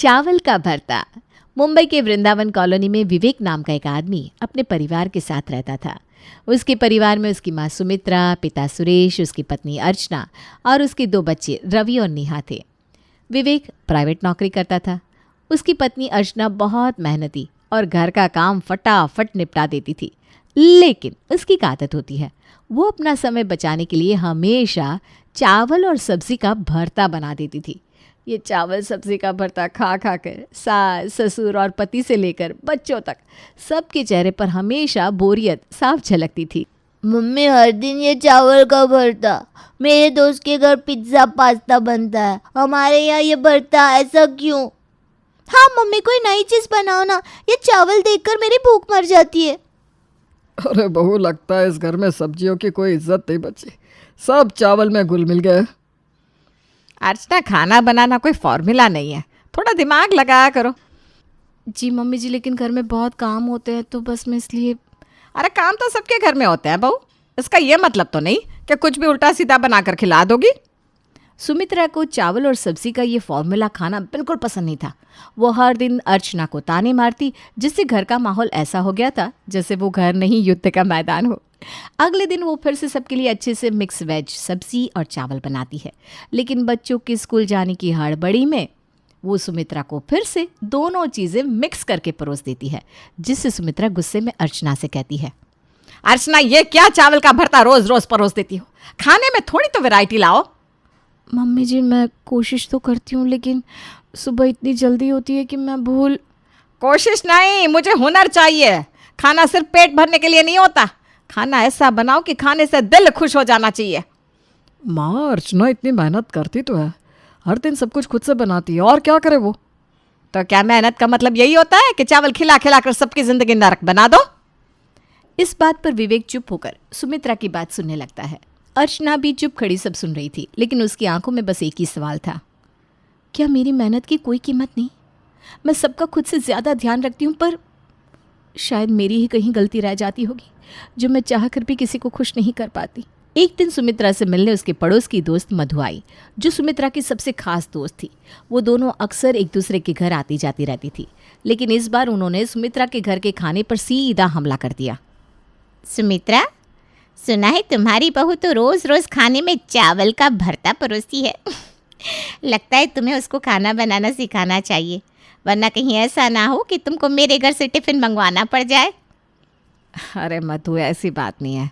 चावल का भरता। मुंबई के वृंदावन कॉलोनी में विवेक नाम का एक आदमी अपने परिवार के साथ रहता था। उसके परिवार में उसकी माँ सुमित्रा, पिता सुरेश, उसकी पत्नी अर्चना और उसके 2 बच्चे रवि और नेहा थे। विवेक प्राइवेट नौकरी करता था। उसकी पत्नी अर्चना बहुत मेहनती और घर का काम फटाफट निपटा देती थी। लेकिन उसकी एक आदत होती है, वो अपना समय बचाने के लिए हमेशा चावल और सब्जी का भरता बना देती थी। ये चावल सब्जी का भरता खा खा कर सास, ससुर और पति से लेकर बच्चों तक सबके चेहरे पर हमेशा बोरियत साफ झलकती थी। मम्मी, हर दिन ये चावल का भरता। मेरे दोस्त के घर पिज्ज़ा पास्ता बनता है, हमारे यहाँ ये भरता, ऐसा क्यों? हाँ मम्मी, कोई नई चीज़ बनाओ ना, ये चावल देखकर मेरी भूख मर जाती है। अरे बहू, लगता है इस घर में सब्जियों की कोई इज्जत नहीं बची, सब चावल में घुल मिल गए। अर्चना, खाना बनाना कोई फॉर्मूला नहीं है, थोड़ा दिमाग लगाया करो। जी मम्मी जी, लेकिन घर में बहुत काम होते हैं तो बस मैं इसलिए। अरे काम तो सबके घर में होते हैं बहू, इसका ये मतलब तो नहीं कि कुछ भी उल्टा सीधा बनाकर खिला दोगी। सुमित्रा को चावल और सब्जी का ये फॉर्मूला खाना बिल्कुल पसंद नहीं था। वो हर दिन अर्चना को ताने मारती, जिससे घर का माहौल ऐसा हो गया था जैसे वो घर नहीं युद्ध का मैदान हो। अगले दिन वो फिर से सबके लिए अच्छे से मिक्स वेज सब्जी और चावल बनाती है, लेकिन बच्चों के स्कूल जाने की हड़बड़ी में वो सुमित्रा को फिर से दोनों चीज़ें मिक्स करके परोस देती है, जिससे सुमित्रा गुस्से में अर्चना से कहती है, अर्चना, ये क्या चावल का भरता रोज रोज परोस देती हो? खाने में थोड़ी तो वैरायटी लाओ। मम्मी जी, मैं कोशिश तो करती हूँ, लेकिन सुबह इतनी जल्दी होती है कि मैं भूल। कोशिश नहीं, मुझे हुनर चाहिए। खाना सिर्फ पेट भरने के लिए नहीं होता, खाना ऐसा बनाओ कि खाने से दिल खुश हो जाना चाहिए। माँ, अर्चना इतनी मेहनत करती तो है, हर दिन सब कुछ खुद से बनाती है, और क्या करे वो? तो क्या मेहनत का मतलब यही होता है कि चावल खिला खिला कर सबकी जिंदगी नरक बना दो? इस बात पर विवेक चुप होकर सुमित्रा की बात सुनने लगता है। अर्चना भी चुप खड़ी सब सुन रही थी, लेकिन उसकी आंखों में बस एक ही सवाल था, क्या मेरी मेहनत की कोई कीमत नहीं? मैं सबका खुद से ज़्यादा ध्यान रखती हूँ, पर शायद मेरी ही कहीं गलती रह जाती होगी, जो मैं चाहकर भी किसी को खुश नहीं कर पाती। एक दिन सुमित्रा से मिलने उसके पड़ोस की दोस्त मधु आई, जो सुमित्रा की सबसे खास दोस्त थी। वो दोनों अक्सर एक दूसरे के घर आती जाती रहती थी, लेकिन इस बार उन्होंने सुमित्रा के घर के खाने पर सीधा हमला कर दिया। सुमित्रा, सुना है तुम्हारी बहू तो रोज़ रोज़ खाने में चावल का भरता परोसती है। लगता है तुम्हें उसको खाना बनाना सिखाना चाहिए, वरना कहीं ऐसा ना हो कि तुमको मेरे घर से टिफ़िन मंगवाना पड़ जाए। अरे मधु, ऐसी बात नहीं है,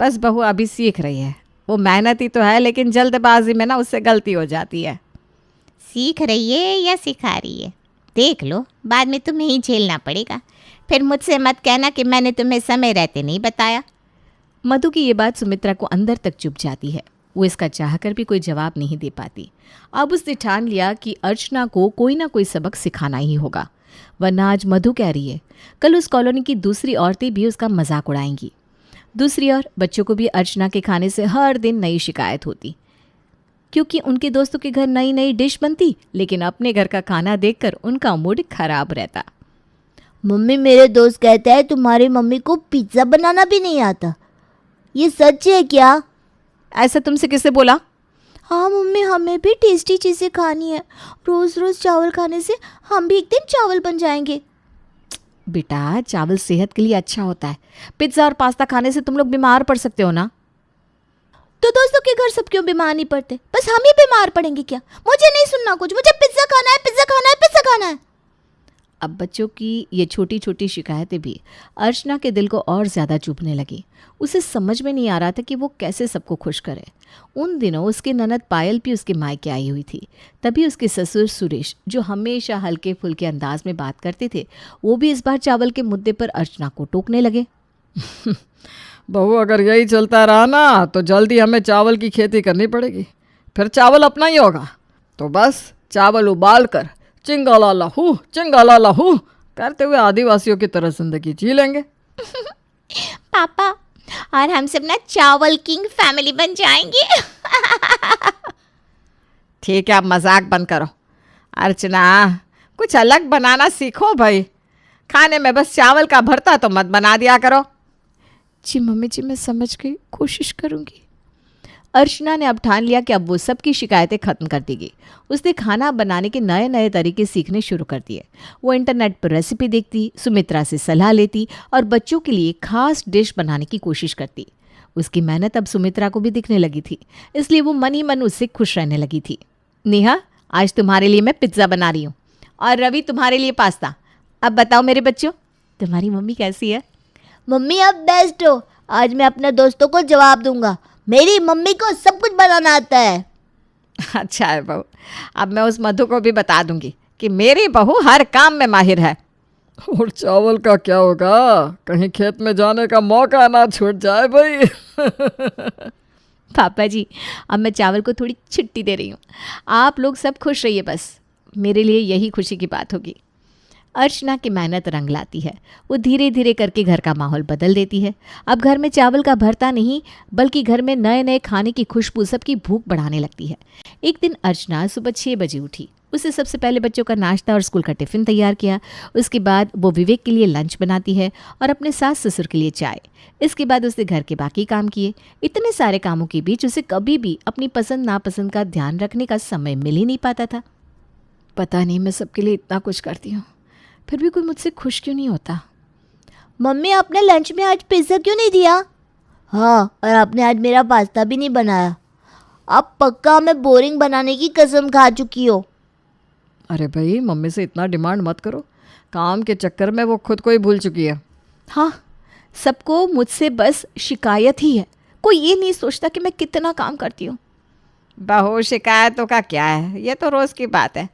बस बहू अभी सीख रही है। वो मेहनती तो है, लेकिन जल्दबाजी में ना उससे गलती हो जाती है। सीख रही है या सिखा रही है, देख लो, बाद में तुम्हें ही झेलना पड़ेगा। फिर मुझसे मत कहना कि मैंने तुम्हें समय रहते नहीं बताया। मधु की ये बात सुमित्रा को अंदर तक चुभ जाती है। वो इसका चाहकर भी कोई जवाब नहीं दे पाती। अब उसने ठान लिया कि अर्चना को कोई ना कोई सबक सिखाना ही होगा, वरना आज मधु कह रही है, कल उस कॉलोनी की दूसरी औरतें भी उसका मजाक उड़ाएंगी। दूसरी ओर बच्चों को भी अर्चना के खाने से हर दिन नई शिकायत होती, क्योंकि उनके दोस्तों के घर नई नई डिश बनती, लेकिन अपने घर का खाना देखकर उनका मूड खराब रहता। मम्मी, मेरे दोस्त कहते हैं तुम्हारी मम्मी को पिज्ज़ा बनाना भी नहीं आता, ये सच है क्या? ऐसा तुमसे किसने बोला? हाँ मम्मी, हमें भी टेस्टी चीज़ें खानी है, रोज़ रोज़ चावल खाने से हम भी एक दिन चावल बन जाएंगे। बेटा, चावल सेहत के लिए अच्छा होता है, पिज्ज़ा और पास्ता खाने से तुम लोग बीमार पड़ सकते हो ना। तो दोस्तों के घर सब क्यों बीमार नहीं पड़ते, बस हम ही बीमार पड़ेंगे क्या? मुझे नहीं सुनना कुछ, मुझे पिज्ज़ा खाना है, पिज्ज़ा खाना है, पिज्ज़ा खाना है। अब बच्चों की ये छोटी छोटी शिकायतें भी अर्चना के दिल को और ज़्यादा चुभने लगी। उसे समझ में नहीं आ रहा था कि वो कैसे सबको खुश करे। उन दिनों उसकी ननद पायल भी उसके मायके आई हुई थी। तभी उसके ससुर सुरेश, जो हमेशा हल्के फुल्के अंदाज में बात करते थे, वो भी इस बार चावल के मुद्दे पर अर्चना को टोकने लगे। बहू, अगर यही चलता रहा ना तो जल्दी हमें चावल की खेती करनी पड़ेगी, फिर चावल अपना ही होगा। तो बस चावल उबाल कर चिंगाला लहू करते हुए आदिवासियों की तरह जिंदगी जी लेंगे। पापा, और हम सब ना चावल किंग फैमिली बन जाएंगे। ठीक है, अब मजाक बंद करो। अर्चना, कुछ अलग बनाना सीखो भाई, खाने में बस चावल का भरता तो मत बना दिया करो। जी मम्मी जी, मैं समझ गई, कोशिश करूँगी। अर्चना ने अब ठान लिया कि अब वो सबकी शिकायतें खत्म कर देगी। उसने खाना बनाने के नए नए तरीके सीखने शुरू कर दिए। वो इंटरनेट पर रेसिपी देखती, सुमित्रा से सलाह लेती और बच्चों के लिए खास डिश बनाने की कोशिश करती। उसकी मेहनत अब सुमित्रा को भी दिखने लगी थी, इसलिए वो मन ही मन उससे खुश रहने लगी थी। नेहा, आज तुम्हारे लिए मैं पिज्ज़ा बना रही हूँ और रवि तुम्हारे लिए पास्ता। अब बताओ मेरे बच्चों, तुम्हारी मम्मी कैसी है? मम्मी आप बेस्ट हो। आज मैं अपने दोस्तों को जवाब दूंगा। मेरी मम्मी को सब कुछ बनाना आता है। अच्छा है बहू, अब मैं उस मधु को भी बता दूंगी कि मेरी बहू हर काम में माहिर है। और चावल का क्या होगा? कहीं खेत में जाने का मौका ना छूट जाए भाई। पापा जी, अब मैं चावल को थोड़ी छुट्टी दे रही हूँ। आप लोग सब खुश रहिए, बस मेरे लिए यही खुशी की बात होगी। अर्चना की मेहनत रंग लाती है। वो धीरे धीरे करके घर का माहौल बदल देती है। अब घर में चावल का भरता नहीं, बल्कि घर में नए नए खाने की खुशबू सबकी भूख बढ़ाने लगती है। एक दिन अर्चना सुबह 6 बजे उठी। उसे सबसे पहले बच्चों का नाश्ता और स्कूल का टिफ़िन तैयार किया। उसके बाद वो विवेक के लिए लंच बनाती है और अपने सास ससुर के लिए चाय। इसके बाद उसने घर के बाकी काम किए। इतने सारे कामों के बीच उसे कभी भी अपनी पसंद नापसंद का ध्यान रखने का समय मिल ही नहीं पाता था। पता नहीं मैं सबके लिए इतना कुछ करती हूँ, फिर भी कोई मुझसे खुश क्यों नहीं होता। मम्मी आपने लंच में आज पिज्ज़ा क्यों नहीं दिया? हाँ, और आपने आज मेरा पास्ता भी नहीं बनाया। आप पक्का हमें बोरिंग बनाने की कसम खा चुकी हो। अरे भाई, मम्मी से इतना डिमांड मत करो। काम के चक्कर में वो खुद को ही भूल चुकी है। हाँ, सबको मुझसे बस शिकायत ही है। कोई ये नहीं सोचता कि मैं कितना काम करती हूँ। बहू, शिकायतों का क्या है, ये तो रोज़ की बात है,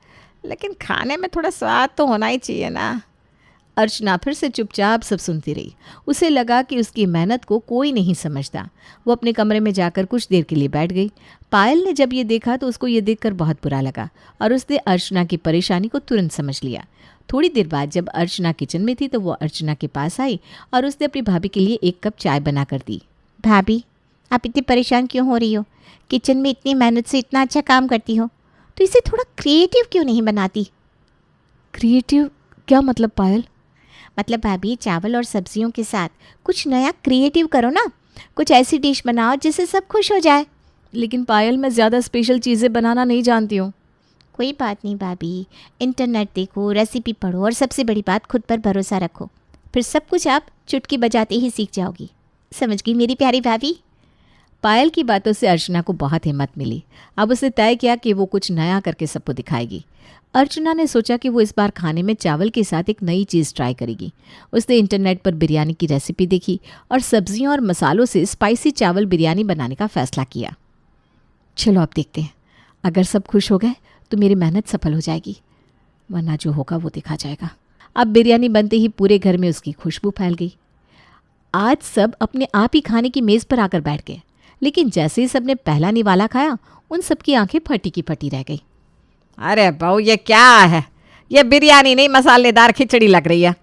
लेकिन खाने में थोड़ा स्वाद तो होना ही चाहिए ना। अर्चना फिर से चुपचाप सब सुनती रही। उसे लगा कि उसकी मेहनत को कोई नहीं समझता। वो अपने कमरे में जाकर कुछ देर के लिए बैठ गई। पायल ने जब ये देखा तो उसको ये देखकर बहुत बुरा लगा और उसने अर्चना की परेशानी को तुरंत समझ लिया। थोड़ी देर बाद जब अर्चना किचन में थी तो वो अर्चना के पास आई और उसने अपनी भाभी के लिए 1 कप चाय बना कर दी। भाभी, आप इतनी परेशान क्यों हो रही हो? किचन में इतनी मेहनत से इतना अच्छा काम करती हो, तो इसे थोड़ा क्रिएटिव क्यों नहीं बनाती? क्रिएटिव क्या मतलब पायल? मतलब भाभी, चावल और सब्जियों के साथ कुछ नया क्रिएटिव करो ना। कुछ ऐसी डिश बनाओ जिससे सब खुश हो जाए। लेकिन पायल, मैं ज़्यादा स्पेशल चीज़ें बनाना नहीं जानती हूँ। कोई बात नहीं भाभी, इंटरनेट देखो, रेसिपी पढ़ो और सबसे बड़ी बात, खुद पर भरोसा रखो। फिर सब कुछ आप चुटकी बजाते ही सीख जाओगी। समझ गई मेरी प्यारी भाभी? पायल की बातों से अर्चना को बहुत हिम्मत मिली। अब उसने तय किया कि वो कुछ नया करके सबको दिखाएगी। अर्चना ने सोचा कि वो इस बार खाने में चावल के साथ एक नई चीज़ ट्राई करेगी। उसने इंटरनेट पर बिरयानी की रेसिपी देखी और सब्जियों और मसालों से स्पाइसी चावल बिरयानी बनाने का फैसला किया। चलो अब देखते हैं, अगर सब खुश हो गए तो मेरी मेहनत सफल हो जाएगी, वरना जो होगा वो देखा जाएगा। अब बिरयानी बनते ही पूरे घर में उसकी खुशबू फैल गई। आज सब अपने आप ही खाने की मेज़ पर आकर बैठ गए, लेकिन जैसे ही सबने पहला निवाला खाया उन सबकी आंखें फटी की फटी रह गई। अरे बहू, ये क्या है? ये बिरयानी नहीं, मसालेदार खिचड़ी लग रही है।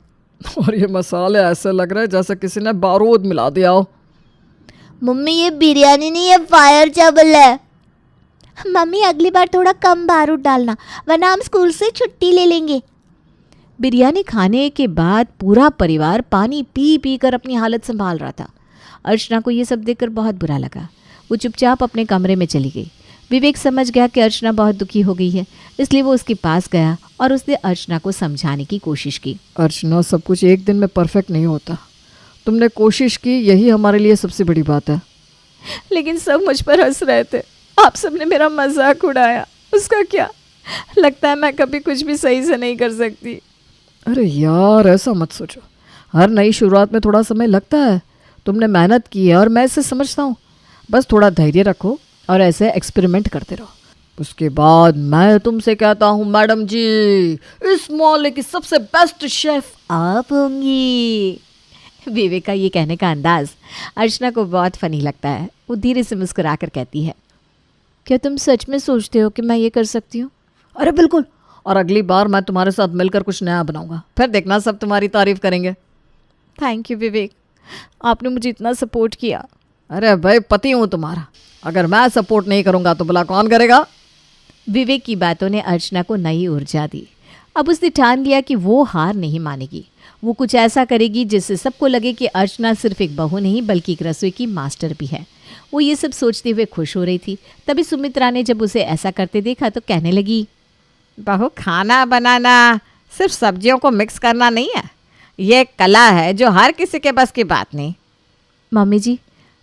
और ये मसाले ऐसे लग रहे हैं जैसे किसी ने बारूद मिला दिया हो। मम्मी ये बिरयानी नहीं, ये फायर चावल है। मम्मी, अगली बार थोड़ा कम बारूद डालना, वरना हम स्कूल से छुट्टी ले लेंगे। बिरयानी खाने के बाद पूरा परिवार पानी पी पी कर अपनी हालत संभाल रहा था। अर्चना को ये सब देखकर बहुत बुरा लगा। वो चुपचाप अपने कमरे में चली गई। विवेक समझ गया कि अर्चना बहुत दुखी हो गई है, इसलिए वो उसके पास गया और उसने अर्चना को समझाने की कोशिश की। अर्चना, सब कुछ एक दिन में परफेक्ट नहीं होता। तुमने कोशिश की, यही हमारे लिए सबसे बड़ी बात है। लेकिन सब मुझ पर हंस रहे थे। आप सबने मेरा मजाक उड़ाया, उसका क्या? लगता है मैं कभी कुछ भी सही से नहीं कर सकती। अरे यार, ऐसा मत सोचो। हर नई शुरुआत में थोड़ा समय लगता है। तुमने मेहनत की है और मैं इसे समझता हूँ। बस थोड़ा धैर्य रखो और ऐसे एक्सपेरिमेंट करते रहो। उसके बाद मैं तुमसे कहता हूँ, मैडम जी, इस मोहल्ले की सबसे बेस्ट शेफ आप होंगी। विवेक का ये कहने का अंदाज अर्चना को बहुत फनी लगता है। वो धीरे से मुस्कुरा कर कहती है, क्या तुम सच में सोचते हो कि मैं ये कर सकती हूँ? अरे बिल्कुल, और अगली बार मैं तुम्हारे साथ मिलकर कुछ नया बनाऊंगा, फिर देखना सब तुम्हारी तारीफ करेंगे। थैंक यू विवेक, आपने मुझे इतना सपोर्ट किया। अरे भाई, पति हूँ तुम्हारा, अगर मैं सपोर्ट नहीं करूँगा तो भला कौन करेगा? विवेक की बातों ने अर्चना को नई ऊर्जा दी। अब उसने ठान लिया कि वो हार नहीं मानेगी। वो कुछ ऐसा करेगी जिससे सबको लगे कि अर्चना सिर्फ एक बहू नहीं बल्कि एक रसोई की मास्टर भी है। वो ये सब सोचते हुए खुश हो रही थी। तभी सुमित्रा ने जब उसे ऐसा करते देखा तो कहने लगी, बहू, खाना बनाना सिर्फ सब्जियों को मिक्स करना नहीं है, ये एक कला है जो हर किसी के बस की बात नहीं। मम्मी जी,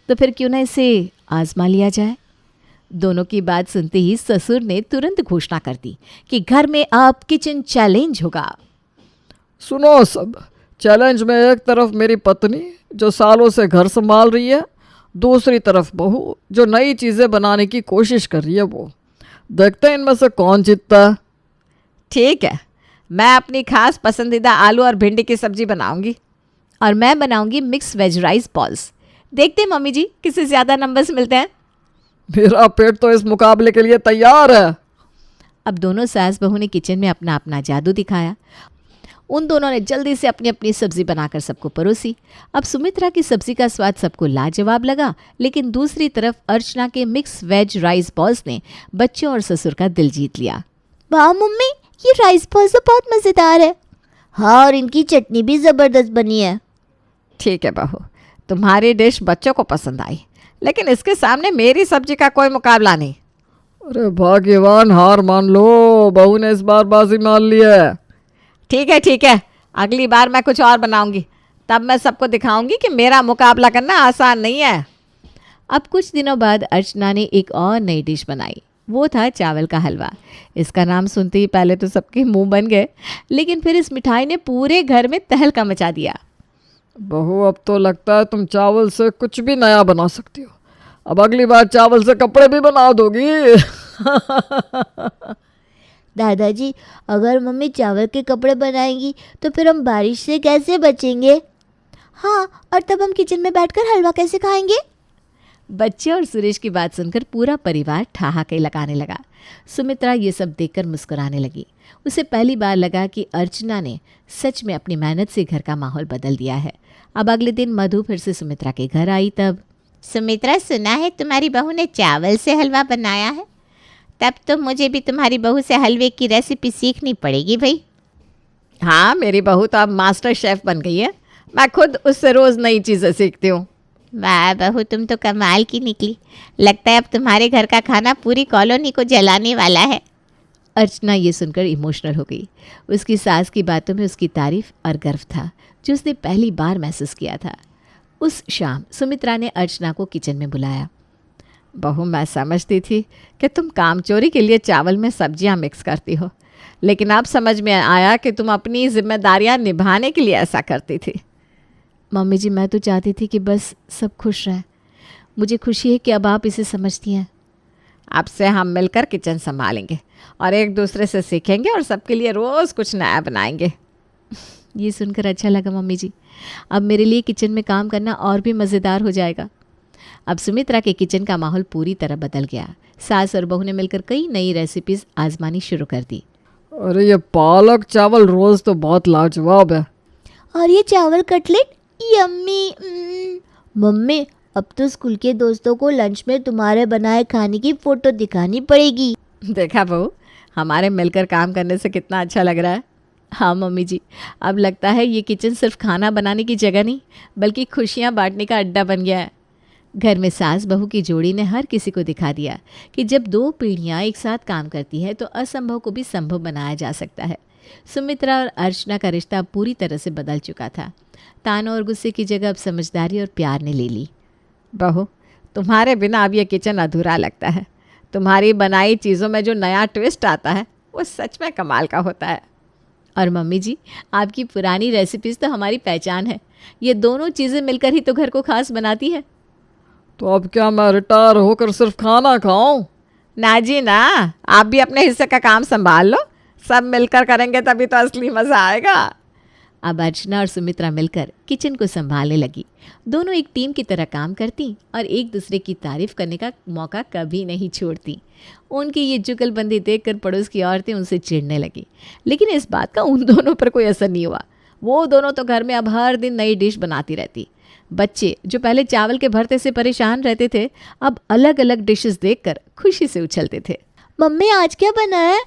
तो फिर क्यों ना इसे आजमा लिया जाए। दोनों की बात सुनते ही ससुर ने तुरंत घोषणा कर दी कि घर में अब किचन चैलेंज होगा। सुनो सब, चैलेंज में एक तरफ मेरी पत्नी जो सालों से घर संभाल रही है, दूसरी तरफ बहू जो नई चीज़ें बनाने की कोशिश कर रही है। वो देखते हैं इनमें से कौन जीतता है। ठीक है, मैं अपनी खास पसंदीदा आलू और भिंडी की सब्जी बनाऊंगी। और मैं बनाऊंगी मिक्स वेज राइस बॉल्स। देखते हैं मम्मी जी किसे ज़्यादा नंबर्स मिलते हैं। मेरा पेट तो इस मुकाबले के लिए तैयार है। अब दोनों सास बहू ने किचन में अपना अपना जादू दिखाया। उन दोनों ने जल्दी से अपनी अपनी सब्जी बनाकर सबको परोसी। अब सुमित्रा की सब्जी का स्वाद सबको लाजवाब लगा, लेकिन दूसरी तरफ अर्चना के मिक्स वेज राइस बॉल्स ने बच्चों और ससुर का दिल जीत लिया। वाह मम्मी, ये राइस बॉल्स तो बहुत मज़ेदार है। हाँ, और इनकी चटनी भी ज़बरदस्त बनी है। ठीक है बहू, तुम्हारी डिश बच्चों को पसंद आई, लेकिन इसके सामने मेरी सब्जी का कोई मुकाबला नहीं। अरे भाग्यवान, हार मान लो, बहू ने इस बार बाजी मान ली है। ठीक है, अगली बार मैं कुछ और बनाऊंगी, तब मैं सबको दिखाऊंगी कि मेरा मुकाबला करना आसान नहीं है। अब कुछ दिनों बाद अर्चना ने एक और नई डिश बनाई। वो था चावल का हलवा। इसका नाम सुनते ही पहले तो सबके मुंह बन गए, लेकिन फिर इस मिठाई ने पूरे घर में तहलका मचा दिया। बहू, अब तो लगता है तुम चावल से कुछ भी नया बना सकती हो। अब अगली बार चावल से कपड़े भी बना दोगी। दादाजी, अगर मम्मी चावल के कपड़े बनाएंगी तो फिर हम बारिश से कैसे बचेंगे? हाँ, और तब हम किचन में बैठकर हलवा कैसे खाएंगे? बच्चे और सुरेश की बात सुनकर पूरा परिवार ठहाके लगाने लगा। सुमित्रा ये सब देखकर मुस्कुराने लगी। उसे पहली बार लगा कि अर्चना ने सच में अपनी मेहनत से घर का माहौल बदल दिया है। अब अगले दिन मधु फिर से सुमित्रा के घर आई। तब, सुमित्रा, सुना है तुम्हारी बहू ने चावल से हलवा बनाया है? तब तो मुझे भी तुम्हारी बहू से हलवे की रेसिपी सीखनी पड़ेगी भाई। हाँ, मेरी बहू तो अब मास्टर शेफ बन गई है। मैं खुद उससे रोज़ नई चीज़ें सीखती हूँ। वाह बहू, तुम तो कमाल की निकली। लगता है अब तुम्हारे घर का खाना पूरी कॉलोनी को जलाने वाला है। अर्चना ये सुनकर इमोशनल हो गई। उसकी सास की बातों में उसकी तारीफ और गर्व था जो उसने पहली बार महसूस किया था। उस शाम सुमित्रा ने अर्चना को किचन में बुलाया। बहू, मैं समझती थी कि तुम कामचोरी के लिए चावल में सब्जियां मिक्स करती हो, लेकिन अब समझ में आया कि तुम अपनी जिम्मेदारियां निभाने के लिए ऐसा करती थी। मम्मी जी, मैं तो चाहती थी कि बस सब खुश रहें। मुझे खुशी है कि अब आप इसे समझती हैं। अब से हम मिलकर किचन संभालेंगे और एक दूसरे से सीखेंगे और सबके लिए रोज़ कुछ नया बनाएंगे। ये सुनकर अच्छा लगा मम्मी जी। अब मेरे लिए किचन में काम करना और भी मज़ेदार हो जाएगा। अब सुमित्रा के किचन का माहौल पूरी तरह बदल गया। सास और बहू ने मिलकर कई नई रेसिपीज़ आजमानी शुरू कर दी। अरे ये पालक चावल रोज़ तो बहुत लाजवाब है। और ये चावल कटलेट यम्मी। मम्मी, अब तो स्कूल के दोस्तों को लंच में तुम्हारे बनाए खाने की फ़ोटो दिखानी पड़ेगी। देखा बहू, हमारे मिलकर काम करने से कितना अच्छा लग रहा है। हाँ मम्मी जी, अब लगता है ये किचन सिर्फ खाना बनाने की जगह नहीं बल्कि खुशियाँ बांटने का अड्डा बन गया है। घर में सास बहू की जोड़ी ने हर किसी को दिखा दिया कि जब दो पीढ़ियाँ एक साथ काम करती है तो असंभव को भी संभव बनाया जा सकता है। सुमित्रा और अर्चना का रिश्ता पूरी तरह से बदल चुका था। तानों और गुस्से की जगह अब समझदारी और प्यार ने ले ली। बहू, तुम्हारे बिना अब ये किचन अधूरा लगता है। तुम्हारी बनाई चीज़ों में जो नया ट्विस्ट आता है वो सच में कमाल का होता है। और मम्मी जी, आपकी पुरानी रेसिपीज़ तो हमारी पहचान है। ये दोनों चीज़ें मिलकर ही तो घर को खास बनाती है। तो अब क्या मैं रिटायर होकर सिर्फ खाना खाऊं? ना जी ना, आप भी अपने हिस्से का काम संभाल लो। सब मिलकर करेंगे तभी तो असली मज़ा आएगा। अब अर्चना और सुमित्रा मिलकर किचन को संभालने लगी। दोनों एक टीम की तरह काम करती और एक दूसरे की तारीफ करने का मौका कभी नहीं छोड़ती। उनकी ये जुगलबंदी देखकर पड़ोस की औरतें उनसे चिढ़ने लगी, लेकिन इस बात का उन दोनों पर कोई असर नहीं हुआ। वो दोनों तो घर में अब हर दिन नई डिश बनाती रहती। बच्चे जो पहले चावल के भरते से परेशान रहते थे, अब अलग अलग डिशेस देखकर खुशी से उछलते थे। मम्मी, आज क्या बना है?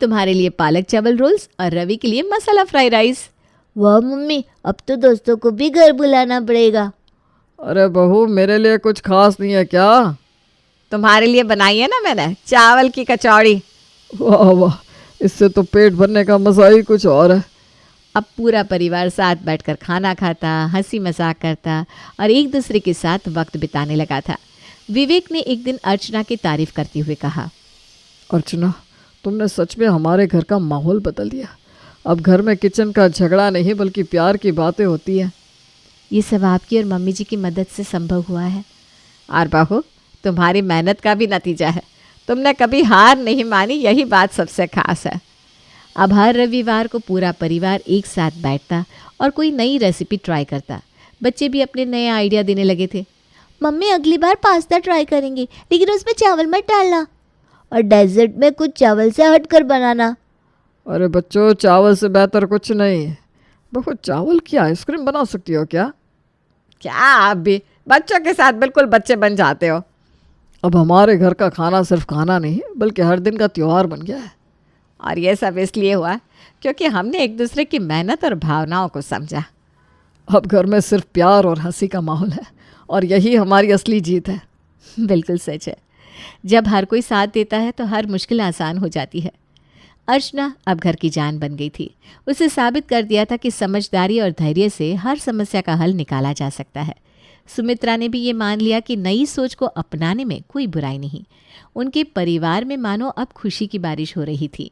तुम्हारे लिए पालक चावल रोल्स और रवि के लिए मसाला फ्राई राइस। वाह मम्मी, अब तो दोस्तों को भी घर बुलाना पड़ेगा। अरे बहू, मेरे लिए कुछ खास नहीं है क्या? तुम्हारे लिए बनाई है ना मैंने चावल की कचौड़ी। वाह वाह, इससे तो पेट भरने का मज़ा ही कुछ और है। अब पूरा परिवार साथ बैठकर खाना खाता, हंसी मजाक करता और एक दूसरे के साथ वक्त बिताने लगा था। विवेक ने एक दिन अर्चना की तारीफ करते हुए कहा, अर्चना, तुमने सच में हमारे घर का माहौल बदल दिया। अब घर में किचन का झगड़ा नहीं बल्कि प्यार की बातें होती हैं। ये सब आपकी और मम्मी जी की मदद से संभव हुआ है। और बहू, तुम्हारी मेहनत का भी नतीजा है। तुमने कभी हार नहीं मानी, यही बात सबसे खास है। अब हर रविवार को पूरा परिवार एक साथ बैठता और कोई नई रेसिपी ट्राई करता। बच्चे भी अपने नए आइडिया देने लगे थे। मम्मी अगली बार पास्ता ट्राई करेंगे, लेकिन उसमें चावल मत डालना, और डेजर्ट में कुछ चावल से हटकर बनाना। अरे बच्चों, चावल से बेहतर कुछ नहीं है। बहू, चावल की आइसक्रीम बना सकती हो क्या? क्या आप भी बच्चों के साथ बिल्कुल बच्चे बन जाते हो। अब हमारे घर का खाना सिर्फ खाना नहीं बल्कि हर दिन का त्योहार बन गया है। और ये सब इसलिए हुआ क्योंकि हमने एक दूसरे की मेहनत और भावनाओं को समझा। अब घर में सिर्फ प्यार और हंसी का माहौल है और यही हमारी असली जीत है। बिल्कुल सच है। जब हर कोई साथ देता है तो हर मुश्किल आसान हो जाती है। अर्चना अब घर की जान बन गई थी। उसे साबित कर दिया था कि समझदारी और धैर्य से हर समस्या का हल निकाला जा सकता है। सुमित्रा ने भी ये मान लिया कि नई सोच को अपनाने में कोई बुराई नहीं। उनके परिवार में मानो अब खुशी की बारिश हो रही थी।